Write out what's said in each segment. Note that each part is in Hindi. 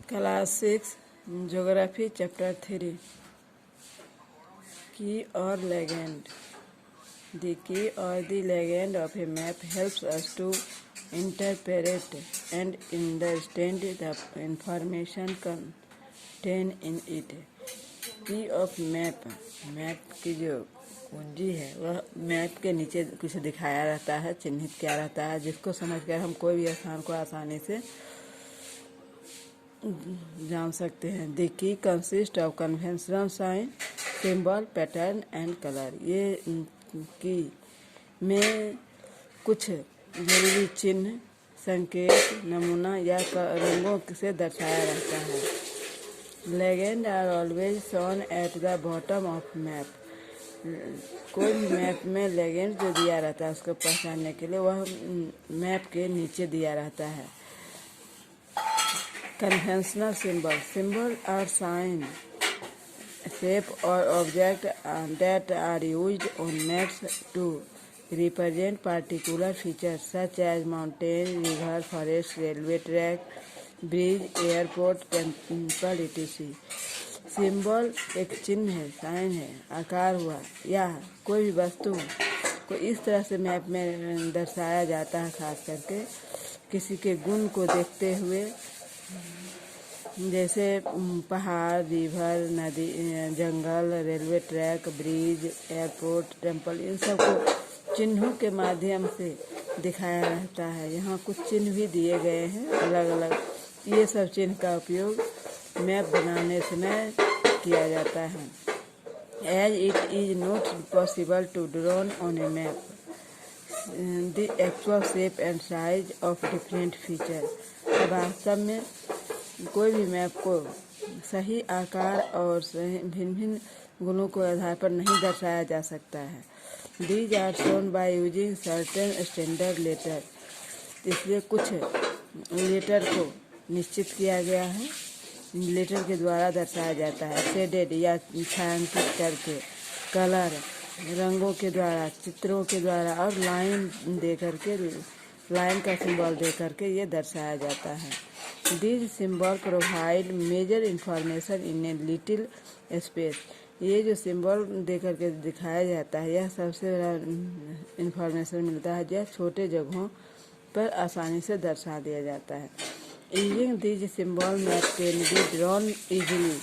क्लास 6 ज्योग्राफी चैप्टर 3 की और legend. The key or the legend of a map helps us to interpret and understand the information contained in it. Key of map. Map की जो कुंजी है वह मैप के नीचे कुछ दिखाया रहता है, चिन्हित किया रहता है, जिसको समझकर हम कोई भी स्थान को आसानी से जान सकते हैं। The key consist of conventional sign, symbol, pattern and colour. ये की में कुछ जरूरी चिन्ह, संकेत, नमूना या रंगों से दर्शाया रहता है। Legend are always shown at the bottom of map. कोई मैप में लेजेंड जो दिया रहता है उसको पहचानने के लिए वह मैप के नीचे दिया रहता है। Conventional symbol. Symbol are sign, shape or object that are used on maps to represent particular features such as mountain, river, forest, railway track, bridge, airport, temple, etc. Symbol एक चिन्ह है, साइन है, आकार हुआ या कोई भी वस्तु को इस तरह से मैप में दर्शाया जाता है, खास करके किसी के गुण को देखते हुए, जैसे पहाड़, रिवर, नदी, जंगल, railway track, bridge, airport, temple, इन सब को चिन्हों के माध्यम से दिखाया रहता है। यहाँ कुछ चिन्ह भी दिए गए हैं अलग अलग। ये सब चिन्ह का उपयोग मैप बनाने समय किया जाता है। As it is not possible to drawn on a map the actual shape and size of different feature. वास्तव में कोई भी मैप को सही आकार और भिन्न भिन्न गुणों के आधार पर नहीं दर्शाया जा सकता है। These are shown by using certain standard letter. इसलिए कुछ लेटर को निश्चित किया गया है, लेटर के द्वारा दर्शाया जाता है। शेडेड या छायांकित करके, कलर रंगों के द्वारा, चित्रों के द्वारा और लाइन दे करके, लाइन का सिंबल दे करके ये दर्शाया जाता है। These symbol provide major information in a little space. ये जो सिंबल दे करके दिखाया जाता है यह सबसे बड़ा इंफॉर्मेशन मिलता है जो छोटे जगहों पर आसानी से दर्शा दिया जाता है। Using these symbol map can be drawn easily.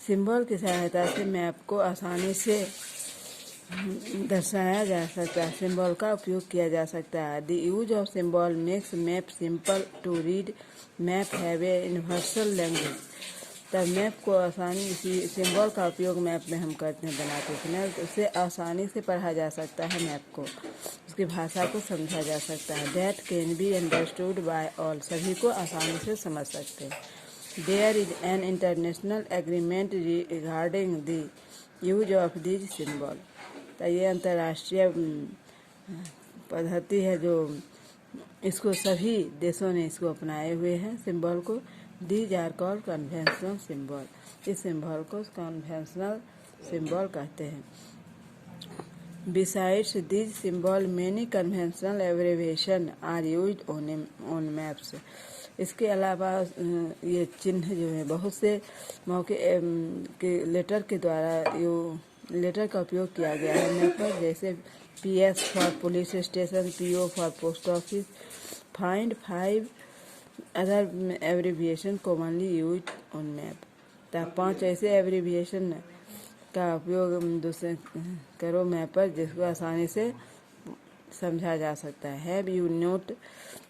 Symbol की सहायता से मैप को आसानी से दर्शाया जा सकता है, सिंबल का उपयोग किया जा सकता है। The use of symbol makes map simple to read. Map have a universal language. तब मैप को आसानी सिंबल का उपयोग मैप में हम करते हैं बनाते समय, तो उसे आसानी से पढ़ा जा सकता है, मैप को उसकी भाषा को समझा जा सकता है। That can be understood by all. सभी को आसानी से समझ सकते हैं। There is an international agreement regarding the use of this symbol. तो ये अंतर्राष्ट्रीय पद्धति है जो इसको सभी देशों ने इसको अपनाए हुए हैं सिंबल को। These are called conventional symbol. इस सिंबल को कन्वेंशनल सिंबल कहते हैं। Besides this symbol many conventional abbreviation are used on maps. इसके अलावा ये चिन्ह जो है बहुत से मौके के लेटर के द्वारा लेटर का उपयोग किया गया है मैप पर, जैसे PS for police station, PO for post office, find 5 other abbreviation commonly used on map. तो 5 ऐसे एब्रिविएशन का उपयोग दूसरे करो मैप पर जिसको आसानी से समझा जा सकता है। Have you note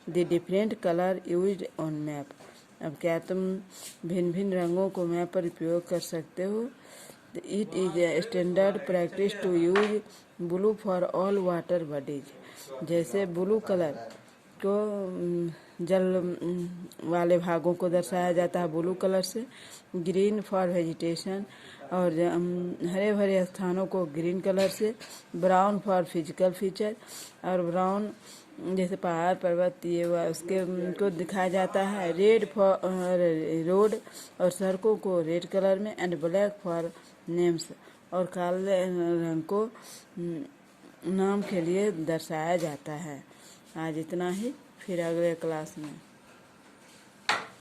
the different colour used on map. अब क्या तुम भिन्न भिन्न रंगों को मैप पर उपयोग कर सकते हो? It is a standard practice to use blue for all water bodies. जैसे ब्लू कलर को जल वाले भागों को दर्शाया जाता है ब्लू कलर से, ग्रीन फॉर वेजिटेशन और हरे भरे स्थानों को ग्रीन कलर से, ब्राउन फॉर फिजिकल फीचर और ब्राउन जैसे पहाड़ पर्वत ये हुआ उसके को दिखाया जाता है। रेड फॉर रोड और सड़कों को रेड कलर में, एंड ब्लैक फॉर नेम्स और काले रंग को नाम के लिए दर्शाया जाता है। आज इतना ही, फिर अगले क्लास में।